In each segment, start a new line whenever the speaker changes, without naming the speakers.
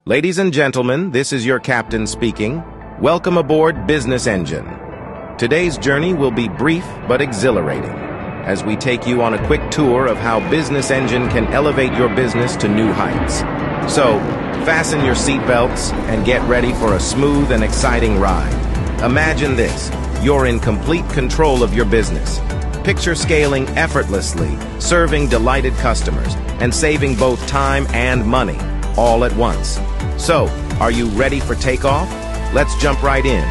Ladies and gentlemen, this is your captain speaking. Welcome aboard Business Engine. Today's journey will be brief but exhilarating, as we take you on a quick tour of how Business Engine can elevate your business to new heights. So, fasten your seatbelts and get ready for a smooth and exciting ride. Imagine this: you're in complete control of your business. Picture scaling effortlessly, serving delighted customers, and saving both time and money, all at once. So, are you ready for takeoff? Let's jump right in.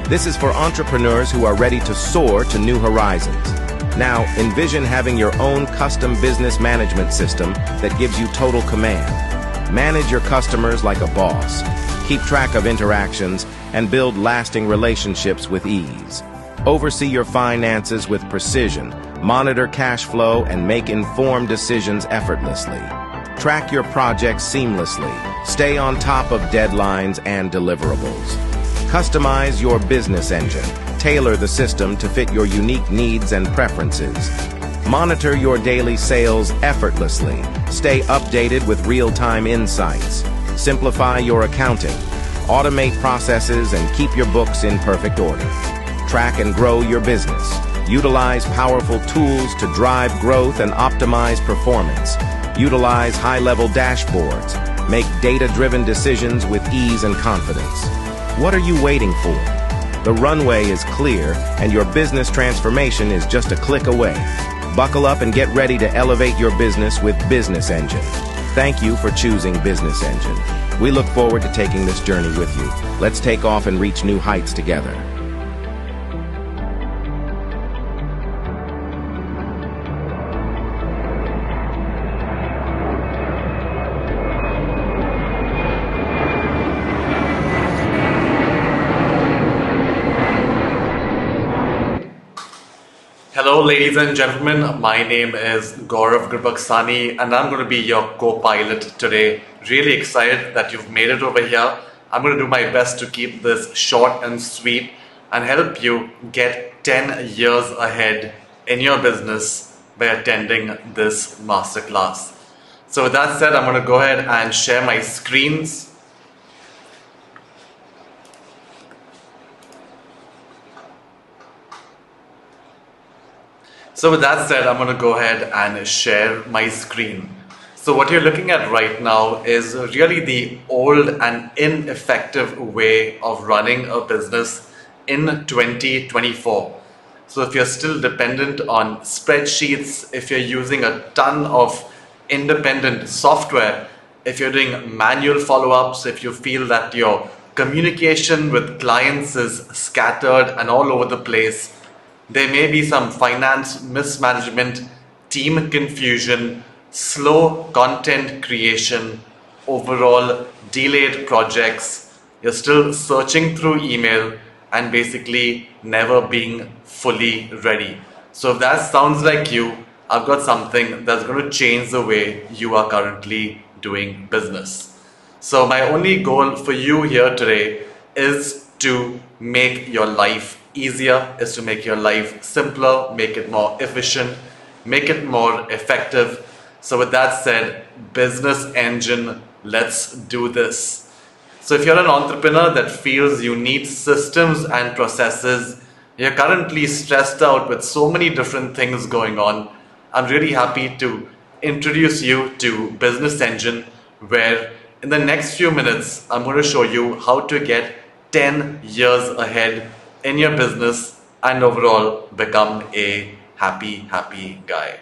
This is for entrepreneurs who are ready to soar to new horizons. Now, envision having your own custom business management system that gives you total command. Manage your customers like a boss. Keep track of interactions and build lasting relationships with ease. Oversee your finances with precision, monitor cash flow, and make informed decisions effortlessly. Track your projects seamlessly. Stay on top of deadlines and deliverables. Customize your business engine. Tailor the system to fit your unique needs and preferences. Monitor your daily sales effortlessly. Stay updated with real-time insights. Simplify your accounting. Automate processes and keep your books in perfect order. Track and grow your business. Utilize powerful tools to drive growth and optimize performance. Utilize high-level dashboards. Make data-driven decisions with ease and confidence. What are you waiting for? The runway is clear, and your business transformation is just a click away. Buckle up and get ready to elevate your business with Business Engine. Thank you for choosing Business Engine. We look forward to taking this journey with you. Let's take off and reach new heights together.
Hello ladies and gentlemen, my name is Gaurav Gurbaksani and I'm going to be your co-pilot today. Really excited that you've made it over here. I'm going to do my best to keep this short and sweet and help you get 10 years ahead in your business by attending this masterclass. So with that said, I'm going to go ahead and share my screens. So with that said, I'm going to go ahead and share my screen. So what you're looking at right now is really the old and ineffective way of running a business in 2024. So if you're still dependent on spreadsheets, if you're using a ton of independent software, if you're doing manual follow-ups, if you feel that your communication with clients is scattered and all over the place, there may be some finance mismanagement, team confusion, slow content creation, overall delayed projects, you're still searching through email and basically never being fully ready. So if that sounds like you, I've got something that's going to change the way you are currently doing business. So my only goal for you here today is to make your life easier, is to make your life simpler, make it more efficient, make it more effective. So with that said, Business Engine, let's do this. So if you're an entrepreneur that feels you need systems and processes, you're currently stressed out with so many different things going on, I'm really happy to introduce you to Business Engine, where in the next few minutes, I'm going to show you how to get 10 years ahead in your business and overall become a happy guy.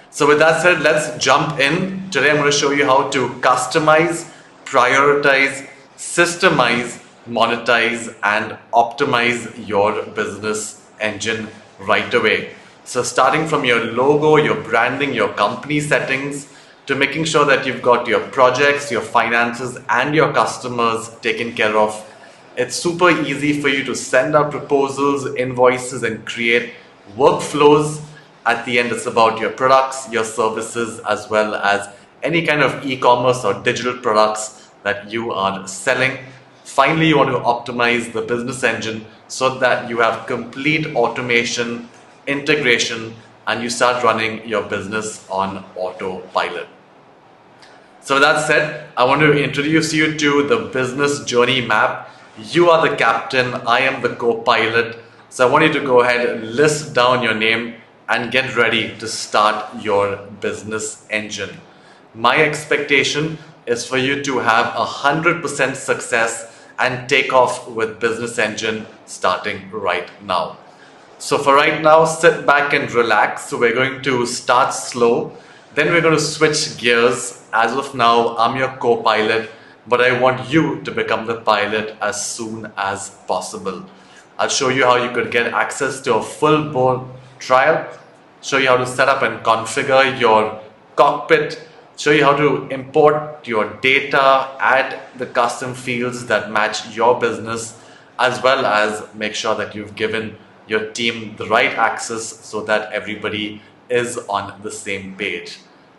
So with that said, let's jump in. Today I'm going to show you how to customize, prioritize, systemize, monetize and optimize your business engine right away. So starting from your logo, your branding, your company settings, to making sure that you've got your projects, your finances and your customers taken care of. It's super easy for you to send out proposals, invoices and create workflows. At the end, it's about your products, your services, as well as any kind of e-commerce or digital products that you are selling. Finally, you want to optimize the business engine so that you have complete automation, integration, and you start running your business on autopilot. So with that said, I want to introduce you to the business journey map. You are the captain, I am the co-pilot. So I want you to go ahead and list down your name and get ready to start your business engine. My expectation is for you to have 100% success and take off with Business Engine starting right now. So for right now, sit back and relax. So we're going to start slow. Then we're going to switch gears. As of now, I'm your co-pilot, but I want you to become the pilot as soon as possible. I'll show you how you could get access to a full-blown trial, show you how to set up and configure your cockpit, show you how to import your data, add the custom fields that match your business, as well as make sure that you've given your team the right access so that everybody is on the same page.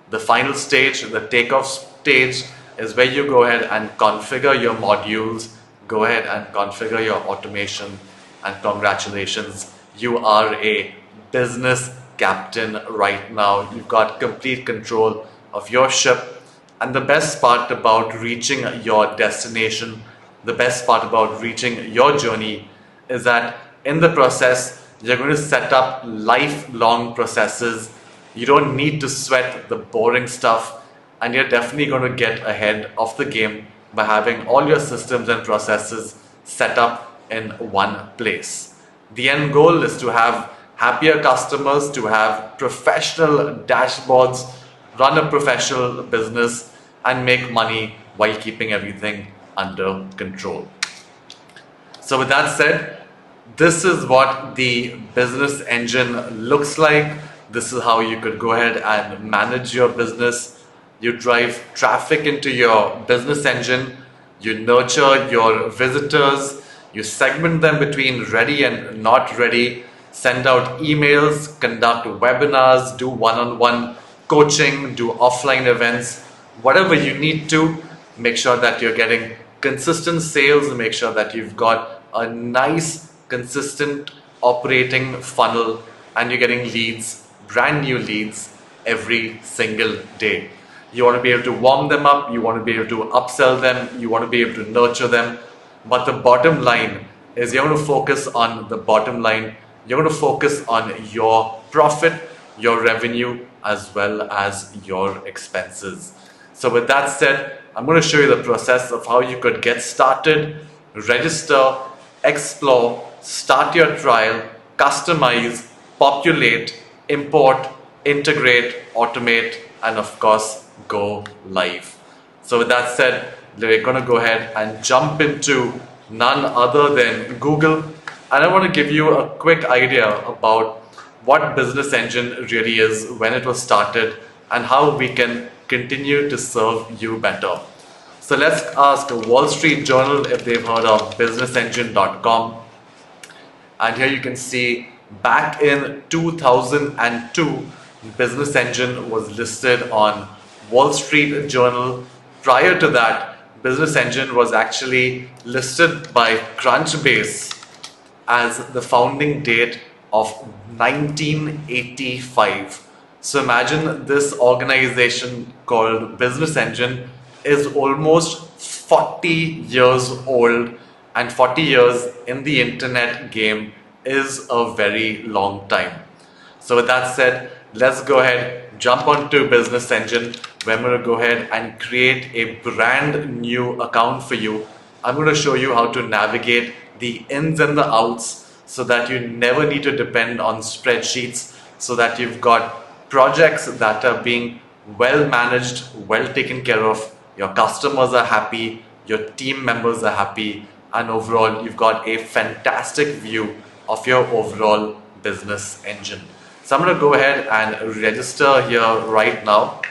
The final stage, the takeoff stage, is where you go ahead and configure your modules, go ahead and configure your automation, and congratulations, you are a business captain right now. You've got complete control of your ship. And the best part about reaching your destination, the best part about reaching your journey is that in the process, you're going to set up lifelong processes. You don't need to sweat the boring stuff, and you're definitely going to get ahead of the game by having all your systems and processes set up in one place. The end goal is to have happier customers, to have professional dashboards, run a professional business, and make money while keeping everything under control. So with that said, this is what the business engine looks like. This is how you could go ahead and manage your business. You drive traffic into your business engine. You nurture your visitors. You segment them between ready and not ready. Send out emails, conduct webinars, do one-on-one coaching, do offline events, whatever you need to. Make sure that you're getting consistent sales and make sure that you've got a nice, consistent operating funnel and you're getting leads, brand new leads every single day. You want to be able to warm them up, you want to be able to upsell them, you want to be able to nurture them. But the bottom line is you're going to focus on the bottom line. You're going to focus on your profit, your revenue, as well as your expenses. So with that said, I'm going to show you the process of how you could get started, register, explore, start your trial, customize, populate, import, integrate, automate, and of course, go live. So with that said, we're going to go ahead and jump into none other than Google. And I want to give you a quick idea about what Business Engine really is, when it was started, and how we can continue to serve you better. So let's ask Wall Street Journal if they've heard of businessengine.com. And here you can see back in 2002, Business Engine was listed on Wall Street Journal. Prior to that, Business Engine was actually listed by Crunchbase as the founding date of 1985. So imagine this organization called Business Engine is almost 40 years old, and 40 years in the internet game is a very long time. So with that said, let's go ahead, jump onto Business Engine. We're going to go ahead and create a brand new account for you. I'm going to show you how to navigate the ins and the outs so that you never need to depend on spreadsheets, so that you've got projects that are being well managed, well taken care of, your customers are happy, your team members are happy, and overall you've got a fantastic view of your overall business engine. So I'm going to go ahead and register here right now.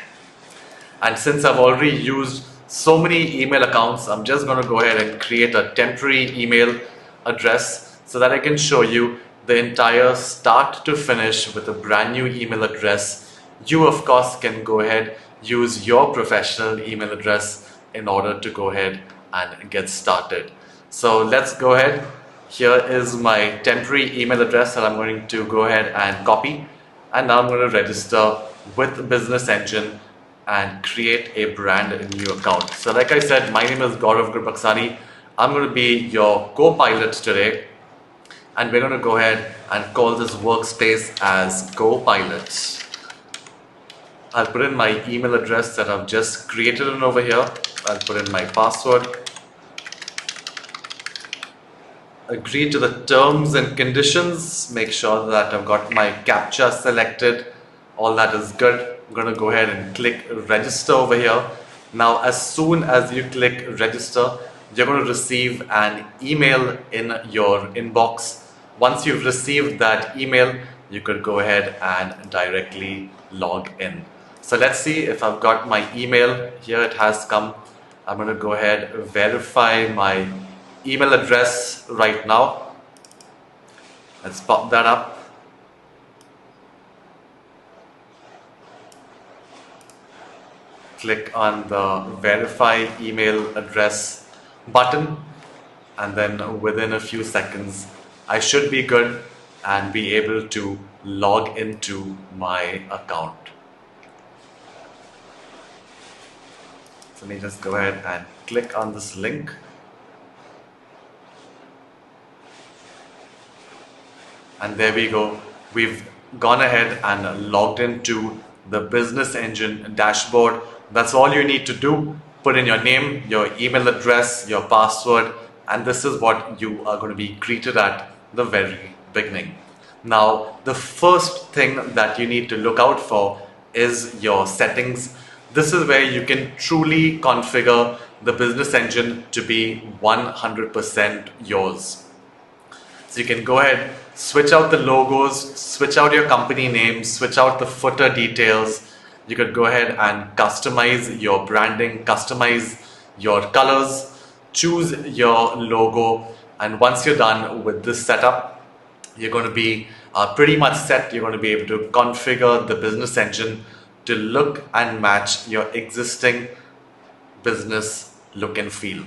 And since I've already used so many email accounts, I'm just going to go ahead and create a temporary email address so that I can show you the entire start to finish with a brand new email address. You of course can go ahead, use your professional email address in order to go ahead and get started. So let's go ahead. Here is my temporary email address that I'm going to go ahead and copy, and now I'm going to register with Business Engine. and create a brand new account. So like I said, my name is Gaurav Gurbaksani. I'm going to be your co-pilot today, and we're going to go ahead and call this workspace as Go-Pilot. I'll put in my email address that I've just created in over here. I'll put in my password. Agree to the terms and conditions. Make sure that I've got my CAPTCHA selected. All that is good. I'm going to go ahead and click register over here. Now, as soon as you click register, you're going to receive an email in your inbox. Once you've received that email, you could go ahead and directly log in. So let's see if I've got my email. Here it has come. I'm going to go ahead and verify my email address right now. Let's pop that up. Click on the verify email address button, and then within a few seconds I should be good and be able to log into my account. So let me just go ahead and click on this link. And there we go. We've gone ahead and logged into the Business Engine dashboard. That's all you need to do. Put in your name, your email address, your password, and this is what you are going to be greeted at the very beginning. Now, the first thing that you need to look out for is your settings. This is where you can truly configure the Business Engine to be 100% yours. So you can go ahead, switch out the logos, switch out your company name, switch out the footer details. You could go ahead and customize your branding, customize your colors, choose your logo, and once you're done with this setup, you're going to be pretty much set. You're going to be able to configure the Business Engine to look and match your existing business look and feel.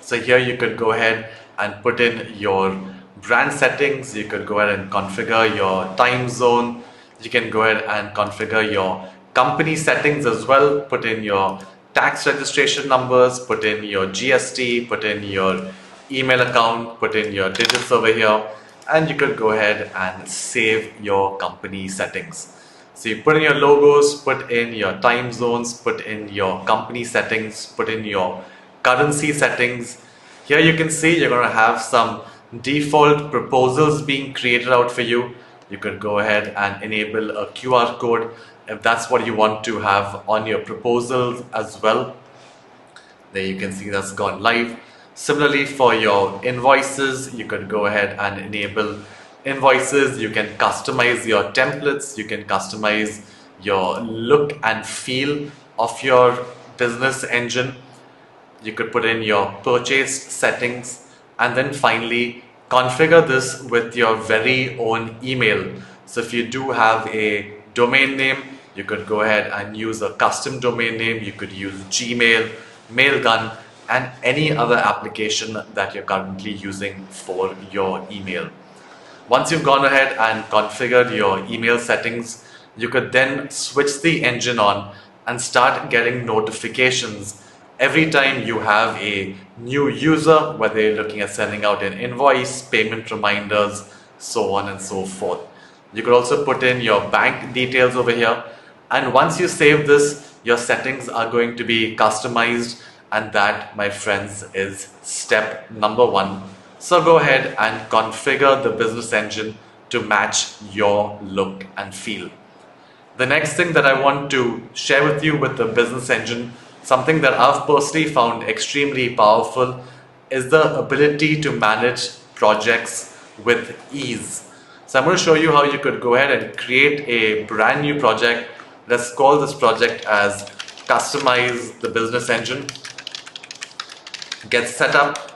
So here you could go ahead and put in your brand settings. You could go ahead and configure your time zone. You can go ahead and configure your company settings as well. Put in your tax registration numbers, put in your GST, put in your email account, put in your digits over here, and you could go ahead and save your company settings. So you put in your logos, put in your time zones, put in your company settings, put in your currency settings. Here you can see you're going to have some default proposals being created out for you. You could go ahead and enable a QR code if that's what you want to have on your proposals as well. There you can see that's gone live. Similarly, for your invoices, you could go ahead and enable invoices. You can customize your templates. You can customize your look and feel of your Business Engine. You could put in your purchase settings, and then finally configure this with your very own email. So if you do have a domain name, you could go ahead and use a custom domain name. You could use Gmail, Mailgun, and any other application that you're currently using for your email. Once you've gone ahead and configured your email settings, you could then switch the engine on and start getting notifications every time you have a new user, whether you're looking at sending out an invoice, payment reminders, so on and so forth. You could also put in your bank details over here, and once you save this, your settings are going to be customized, and that, my friends, is step number one. So go ahead and configure the Business Engine to match your look and feel. The next thing that I want to share with you with the Business Engine, something that I've personally found extremely powerful, is the ability to manage projects with ease. So I'm going to show you how you could go ahead and create a brand new project. Let's call this project as Customize the Business Engine. Get set up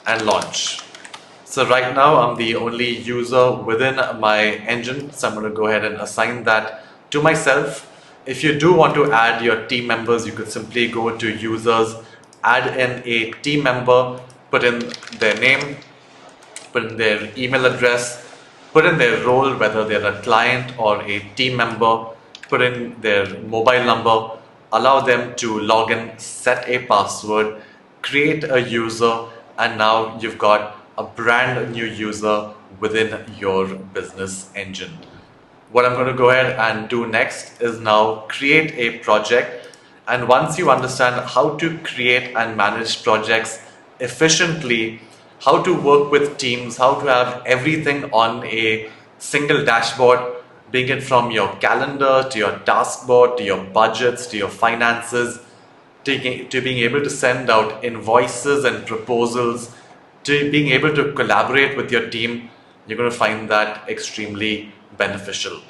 and launch. So right now I'm the only user within my engine, so I'm going to go ahead and assign that to myself. If you do want to add your team members, you could simply go to users, add in a team member, put in their name, put in their email address, put in their role, whether they're a client or a team member, put put in their mobile number, allow them to log in, set a password, create a user, and now you've got a brand new user within your business engine. What I'm going to go ahead and do next is now create a project. And once you understand how to create and manage projects efficiently, how to work with teams, how to have everything on a single dashboard, being it from your calendar to your task board to your budgets to your finances, to being able to send out invoices and proposals, to being able to collaborate with your team, you're going to find that extremely beneficial.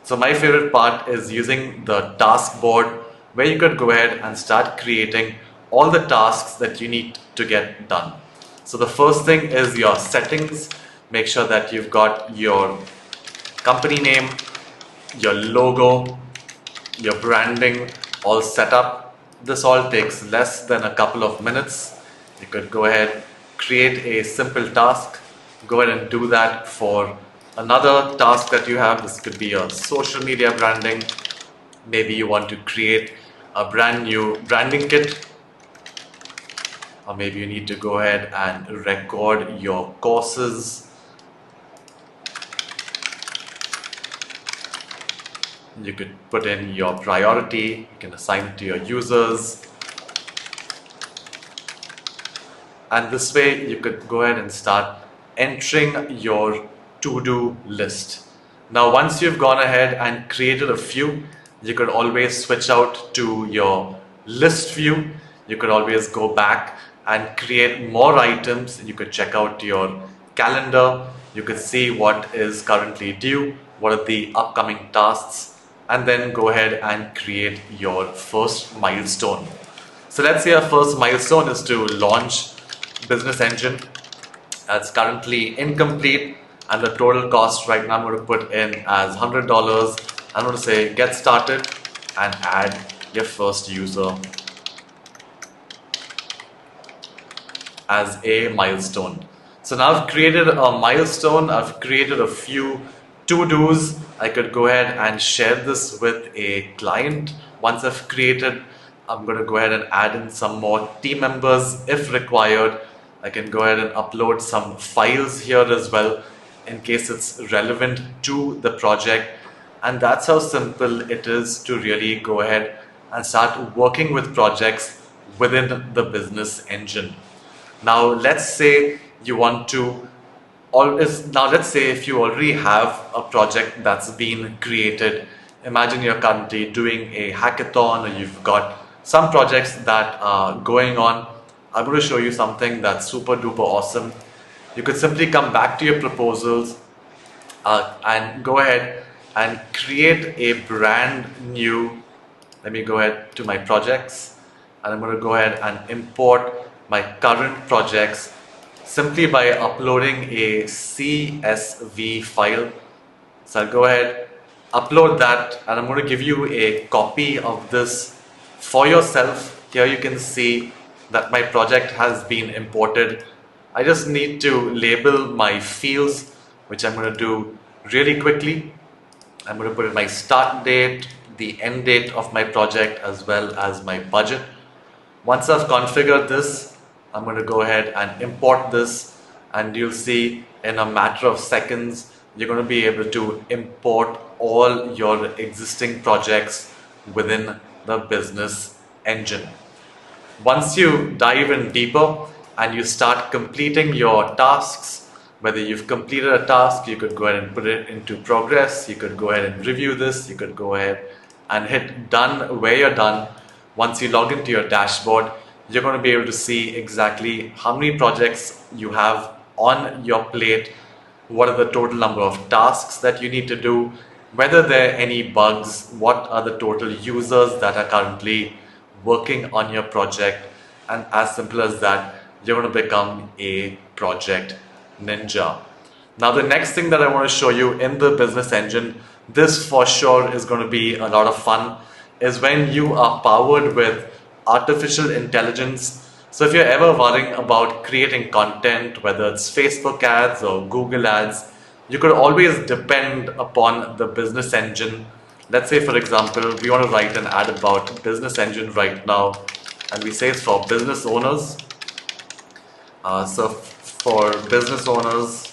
So my favorite part is using the task board, where you could go ahead and start creating all the tasks that you need to get done. So the first thing is your settings. Make sure that you've got your company name, your logo, your branding all set up. This all takes less than a couple of minutes. You could go ahead, create a simple task, go ahead and do that for another task that you have. This could be a social media branding. Maybe you want to create a brand new branding kit, or maybe you need to go ahead and record your courses. You could put in your priority, you can assign it to your users. And this way you could go ahead and start entering your to-do list. Now, once you've gone ahead and created a few, you could always switch out to your list view. You could always go back and create more items. You could check out your calendar. You could see what is currently due, what are the upcoming tasks, and then go ahead and create your first milestone. So let's say our first milestone is to launch Business Engine. That's currently incomplete, and the total cost right now I'm going to put in as $100. I'm going to say get started and add your first user as a milestone. So now I've created a milestone, I've created a few to-dos. I could go ahead and share this with a client. Once I've created, I'm going to go ahead and add in some more team members if required. I can go ahead and upload some files here as well in case it's relevant to the project. And that's how simple it is to really go ahead and start working with projects within the Business Engine. Now let's say you want to let's say if you already have a project that's been created. Imagine you're currently doing a hackathon, or you've got some projects that are going on. I'm going to show you something that's super duper awesome. You could simply come back to your proposals and go ahead and create a brand new, let me go ahead to my projects, and I'm going to go ahead and import my current projects simply by uploading a CSV file. So I'll go ahead, upload that, and I'm going to give you a copy of this for yourself. Here you can see that my project has been imported. I just need to label my fields, which I'm going to do really quickly. I'm going to put in my start date, the end date of my project, as well as my budget. Once I've configured this, I'm going to go ahead and import this, and you'll see in a matter of seconds you're going to be able to import all your existing projects within the Business Engine. Once you dive in deeper and you start completing your tasks, whether you've completed a task, you could go ahead and put it into progress. You could go ahead and review this. You could go ahead and hit done where you're done. Once you log into your dashboard, you're going to be able to see exactly how many projects you have on your plate, what are the total number of tasks that you need to do, whether there are any bugs, what are the total users that are currently working on your project, and as simple as that, you're going to become a project ninja. Now the next thing that I want to show you in the Business Engine, this for sure is going to be a lot of fun, is when you are powered with artificial intelligence. So if you're ever worrying about creating content, whether it's Facebook ads or Google ads, you could always depend upon the Business Engine Let's say, for example, we want to write an ad about Business Engine right now, and we say it's for business owners. So for business owners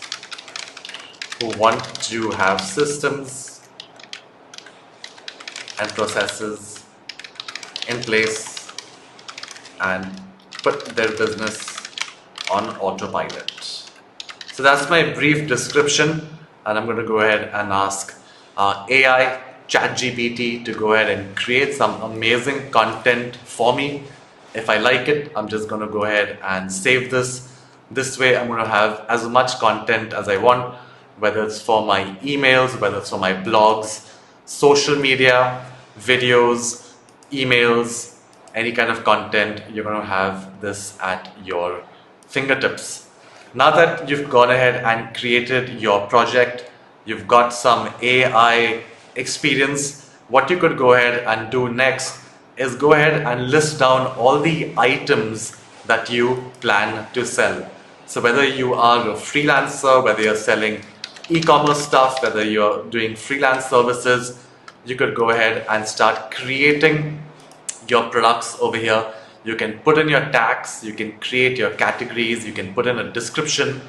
who want to have systems and processes in place and put their business on autopilot. So that's my brief description, and I'm going to go ahead and ask AI ChatGPT to go ahead and create some amazing content for me. If I like it, I'm just going to go ahead and save this. This way I'm going to have as much content as I want, whether it's for my emails, whether it's for my blogs, social media, videos, emails, any kind of content. You're going to have this at your fingertips. Now that you've gone ahead and created your project, you've got some AI experience, what you could go ahead and do next is go ahead and list down all the items that you plan to sell. So whether you are a freelancer, whether you're selling e-commerce stuff, whether you're doing freelance services, you could go ahead and start creating your products over here. You can put in your tags, you can create your categories, you can put in a description,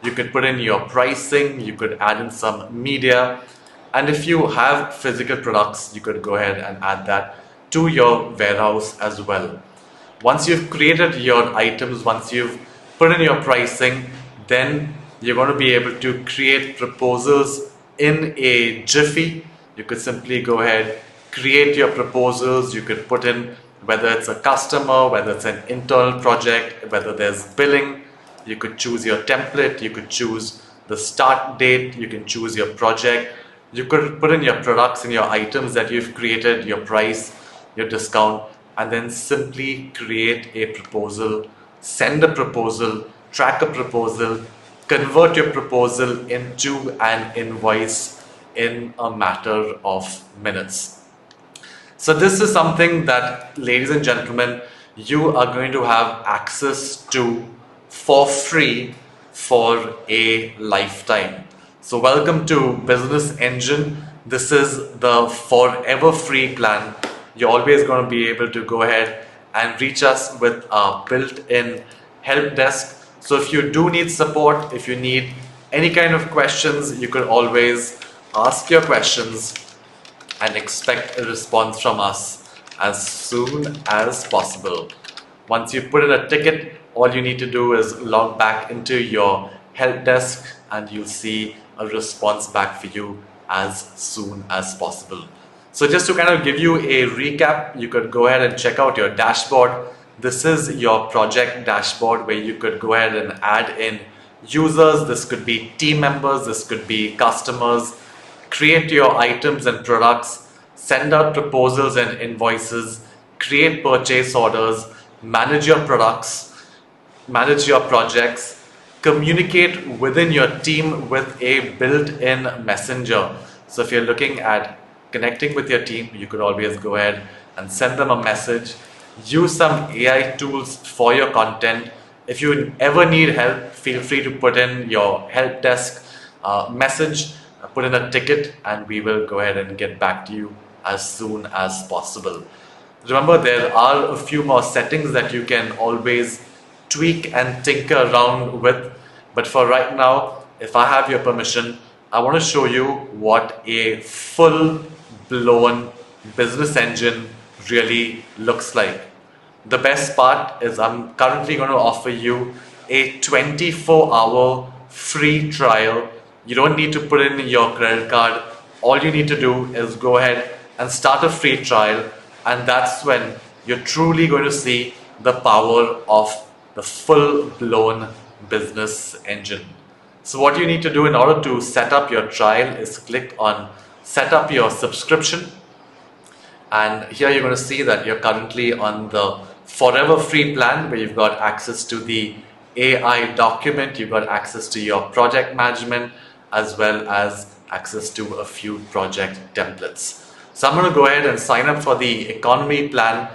you could put in your pricing, you could add in some media, and if you have physical products, you could go ahead and add that to your warehouse as well. Once you've created your items, once you've put in your pricing, then you're going to be able to create proposals in a jiffy. You could simply go ahead, create your proposals. You could put in whether it's a customer, whether it's an internal project, whether there's billing. You could choose your template, you could choose the start date, you can choose your project. You could put in your products and your items that you've created, your price, your discount, and then simply create a proposal, send a proposal, track a proposal, convert your proposal into an invoice in a matter of minutes. So this is something that, ladies and gentlemen, you are going to have access to for free for a lifetime. So welcome to Business Engine. This is the forever free plan. You're always going to be able to go ahead and reach us with our built-in help desk. So if you do need support, if you need any kind of questions, you could always ask your questions and expect a response from us as soon as possible. Once you put in a ticket, all you need to do is log back into your help desk and you'll see a response back for you as soon as possible. So just to kind of give you a recap, you could go ahead and check out your dashboard. This is your project dashboard where you could go ahead and add in users. This could be team members, this could be customers. Create your items and products, send out proposals and invoices, create purchase orders, manage your products, manage your projects, communicate within your team with a built-in messenger. So if you're looking at connecting with your team, you could always go ahead and send them a message. Use some AI tools for your content. If you ever need help, feel free to put in your help desk message, put in a ticket, and we will go ahead and get back to you as soon as possible. Remember, there are a few more settings that you can always tweak and tinker around with, but for right now, if I have your permission, I want to show you what a full-blown business engine really looks like. The best part is I'm currently going to offer you a 24-hour free trial. You don't need to put in your credit card. All you need to do is go ahead and start a free trial, and that's when you're truly going to see the power of the full-blown business engine. So what you need to do in order to set up your trial is click on set up your subscription, and here you're going to see that you're currently on the forever free plan where you've got access to the AI document, you've got access to your project management, as well as access to a few project templates. So I'm going to go ahead and sign up for the economy plan,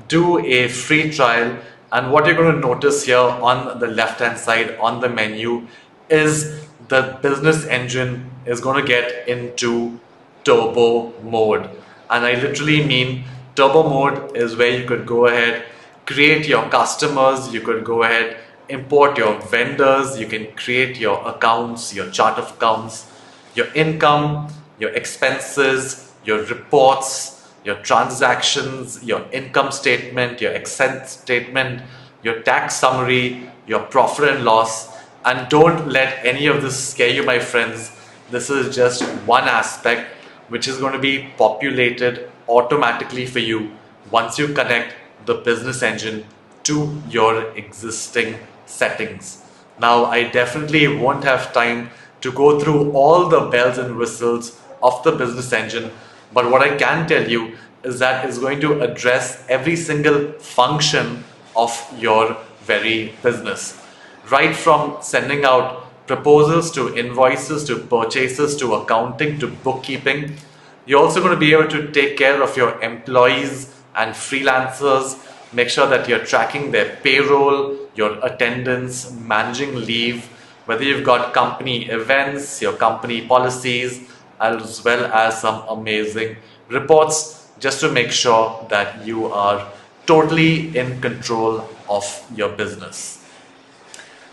do a free trial, and what you're going to notice here on the left hand side on the menu is the business engine is going to get into turbo mode. And I literally mean turbo mode is where you could go ahead, create your customers, you could go ahead, import your vendors, you can create your accounts, your chart of accounts, your income, your expenses, your reports, your transactions, your income statement, your expense statement, your tax summary, your profit and loss. And don't let any of this scare you, my friends. This is just one aspect which is going to be populated automatically for you once you connect the business engine to your existing settings. Now, I definitely won't have time to go through all the bells and whistles of the business engine, but what I can tell you is that it's going to address every single function of your very business. Right from sending out proposals to invoices to purchases to accounting to bookkeeping. You're also going to be able to take care of your employees and freelancers, make sure that you're tracking their payroll, your attendance, managing leave, whether you've got company events, your company policies, as well as some amazing reports, just to make sure that you are totally in control of your business.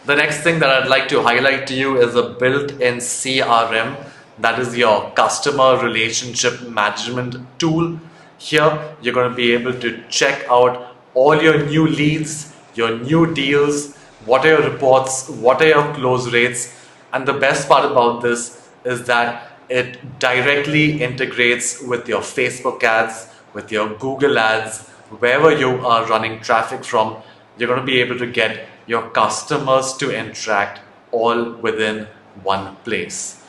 The next thing that I'd like to highlight to you is a built-in CRM, that is your customer relationship management tool. Here, you're going to be able to check out all your new leads, your new deals, what are your reports, what are your close rates, and the best part about this is that it directly integrates with your Facebook ads, with your Google ads, wherever you are running traffic from. You're going to be able to get your customers to interact all within one place.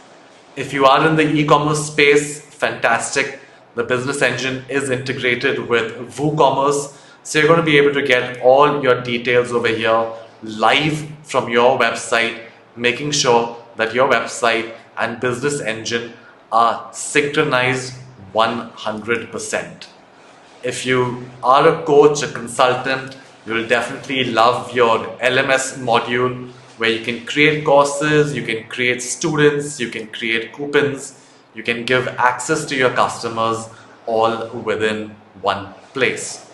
If you are in the e-commerce space, fantastic. The business engine is integrated with WooCommerce. So you're going to be able to get all your details over here live from your website, making sure that your website and business engine are synchronized 100%. If you are a coach, a consultant, you will definitely love your LMS module where you can create courses, you can create students, you can create coupons, you can give access to your customers all within one place.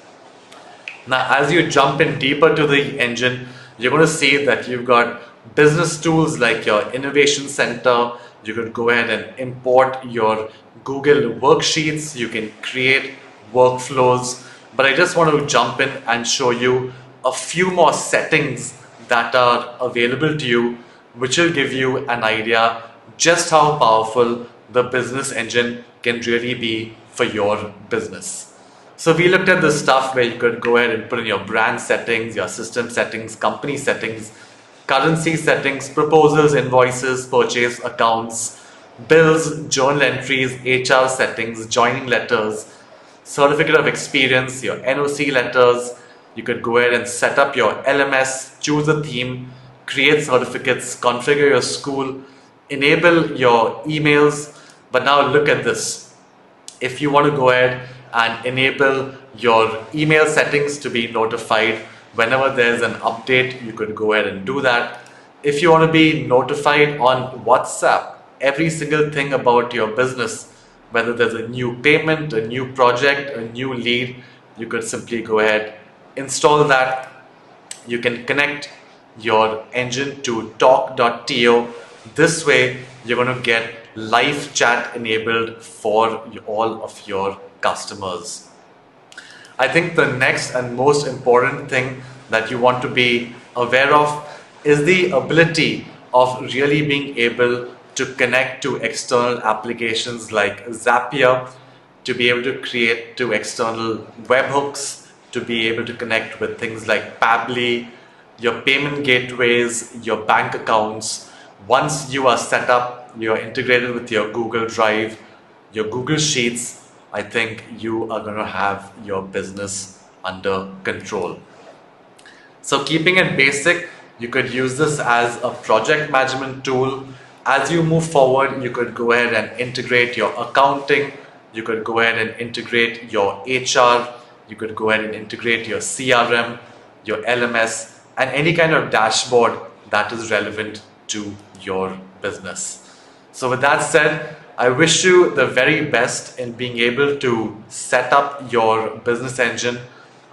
Now, as you jump in deeper to the engine, you're going to see that you've got business tools like your Innovation Center. You could go ahead and import your Google worksheets. You can create workflows. But I just want to jump in and show you a few more settings that are available to you, which will give you an idea just how powerful the business engine can really be for your business. So we looked at this stuff where you could go ahead and put in your brand settings, your system settings, company settings, currency settings, proposals, invoices, purchase accounts, bills, journal entries, HR settings, joining letters, certificate of experience, your NOC letters. You could go ahead and set up your LMS, choose a theme, create certificates, configure your school, enable your emails. But now look at this. If you want to go ahead and enable your email settings to be notified whenever there's an update, you could go ahead and do that. If you want to be notified on WhatsApp, every single thing about your business, whether there's a new payment, a new project, a new lead, you could simply go ahead, install that. You can connect your engine to talk.to. This way, you're going to get live chat enabled for all of your customers. I think the next and most important thing that you want to be aware of is the ability of really being able to connect to external applications like Zapier, to be able to create to external webhooks, to be able to connect with things like Pabbly, your payment gateways, your bank accounts. Once you are set up, you are integrated with your Google Drive, your Google Sheets, I think you are going to have your business under control. So keeping it basic, you could use this as a project management tool. As you move forward, you could go ahead and integrate your accounting, you could go ahead and integrate your HR, you could go ahead and integrate your CRM, your LMS, and any kind of dashboard that is relevant to your business. So with that said, I wish you the very best in being able to set up your business engine.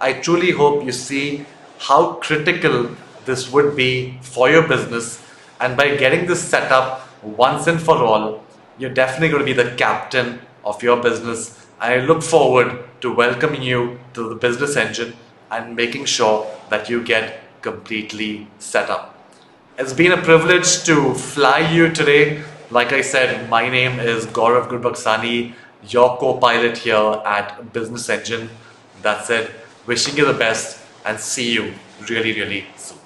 I truly hope you see how critical this would be for your business, and by getting this set up once and for all, you're definitely going to be the captain of your business. I look forward to welcoming you to the business engine and making sure that you get completely set up. It's been a privilege to fly you today. Like I said, my name is Gaurav Gurbaksani, your co-pilot here at Business Engine. That's it. Wishing you the best and see you really, really soon.